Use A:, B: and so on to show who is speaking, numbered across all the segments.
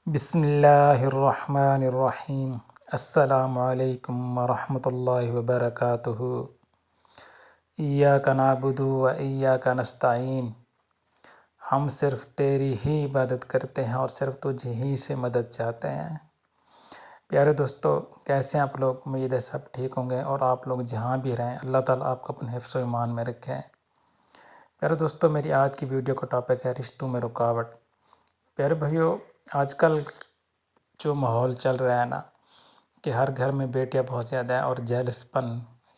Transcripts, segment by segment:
A: بسم اللہ الرحمن الرحیم۔ السلام علیکم ورحمۃ اللہ وبرکاتہ۔ ایاک نعبد و ایاک نستعین۔ ہم صرف تیری ہی عبادت کرتے ہیں اور صرف تجھ ہی سے مدد چاہتے ہیں۔ پیارے دوستو، کیسے ہیں آپ لوگ؟ امید ہے سب ٹھیک ہوں گے، اور آپ لوگ جہاں بھی رہیں اللہ تعالیٰ آپ کو اپنے حفظ و ایمان میں رکھیں۔ پیارے دوستو، میری آج کی ویڈیو کا ٹاپک ہے رشتوں میں رکاوٹ۔ پیارے بھائیو، آج کل جو ماحول چل رہا ہے نا، کہ ہر گھر میں بیٹیاں بہت زیادہ ہیں، اور جیلس پن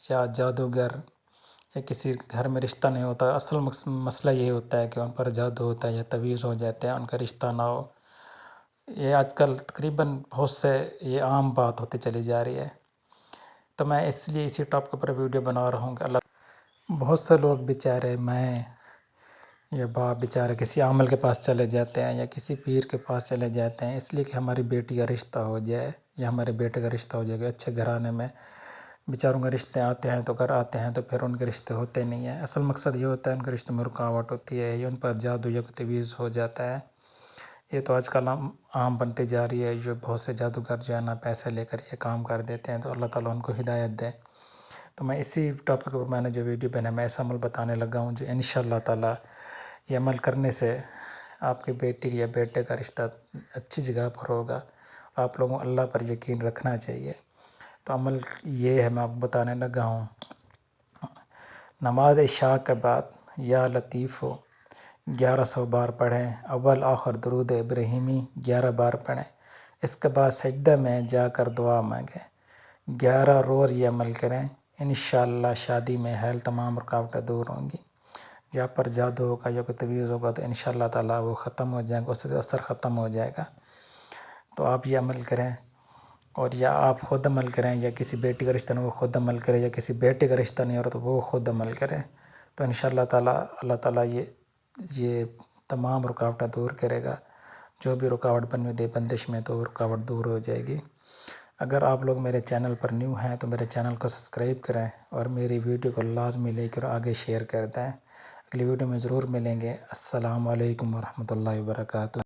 A: یا جادوگر یا کسی گھر میں رشتہ نہیں ہوتا، اصل مسئلہ یہ ہوتا ہے کہ ان پر جادو ہوتا ہے یا تعویذ ہو جاتے ہیں، ان کا رشتہ نہ ہو۔ یہ آج کل تقریباً بہت سے یہ عام بات ہوتی چلی جا رہی ہے۔ تو میں اس لیے اسی ٹاپک پر ویڈیو بنا رہا ہوں کہ بہت سے لوگ بیچارے، میں یا باپ بیچارے کسی عامل کے پاس چلے جاتے ہیں یا کسی پیر کے پاس چلے جاتے ہیں، اس لیے کہ ہماری بیٹی کا رشتہ ہو جائے یا ہمارے بیٹے کا رشتہ ہو جائے گا۔ اچھے گھرانے میں بیچاروں کے رشتے آتے ہیں تو گھر آتے ہیں، تو پھر ان کے رشتے ہوتے نہیں ہیں۔ اصل مقصد یہ ہوتا ہے ان کے رشتوں میں رکاوٹ ہوتی ہے، یا ان پر جادو یا تعویذ ہو جاتا ہے۔ یہ تو آج کل عام بنتی جا رہی ہے، جو بہت سے جادوگر جو ہے نا پیسے لے کر یہ کام کر دیتے ہیں، تو اللہ تعالیٰ ان کو ہدایت دے۔ تو میں اسی ٹاپک پر میں نے جو ویڈیو بنا، میں ایسا عمل بتانے لگا ہوں جو انشاءاللہ تعالیٰ یہ عمل کرنے سے آپ کی بیٹی یا بیٹے کا رشتہ اچھی جگہ پر ہوگا۔ آپ لوگوں کو اللہ پر یقین رکھنا چاہیے۔ تو عمل یہ ہے، میں آپ کو بتانے لگا ہوں۔ نماز عشاء کے بعد یا لطیف ہو 1100 بار پڑھیں، اول آخر درود ابراہیمی 11 بار پڑھیں۔ اس کے بعد سجدہ میں جا کر دعا مانگیں۔ 11 روز یہ عمل کریں، انشاءاللہ شادی میں حل تمام رکاوٹیں دور ہوں گی۔ جہاں پر جادو ہوگا یا کوئی تعویذ ہوگا تو انشاءاللہ تعالیٰ وہ ختم ہو جائے گا، اس سے اثر ختم ہو جائے گا۔ تو آپ یہ عمل کریں، اور یا آپ خود عمل کریں، یا کسی بیٹی کا رشتہ نہیں وہ خود عمل کرے، یا کسی بیٹے کا رشتہ نہیں ہو رہا تو وہ خود عمل کرے، تو انشاءاللہ تعالیٰ اللہ تعالیٰ یہ تمام رکاوٹیں دور کرے گا۔ جو بھی رکاوٹ بنی ہوئی بندش میں تو وہ رکاوٹ دور ہو جائے گی۔ اگر آپ لوگ میرے چینل پر نیو ہیں تو میرے چینل کو سبسکرائب کریں، اور میری ویڈیو کو لازمی لے کر آگے شیئر کر دیں۔ اگلی ویڈیو میں ضرور ملیں گے۔ السلام علیکم ورحمۃ اللہ وبرکاتہ۔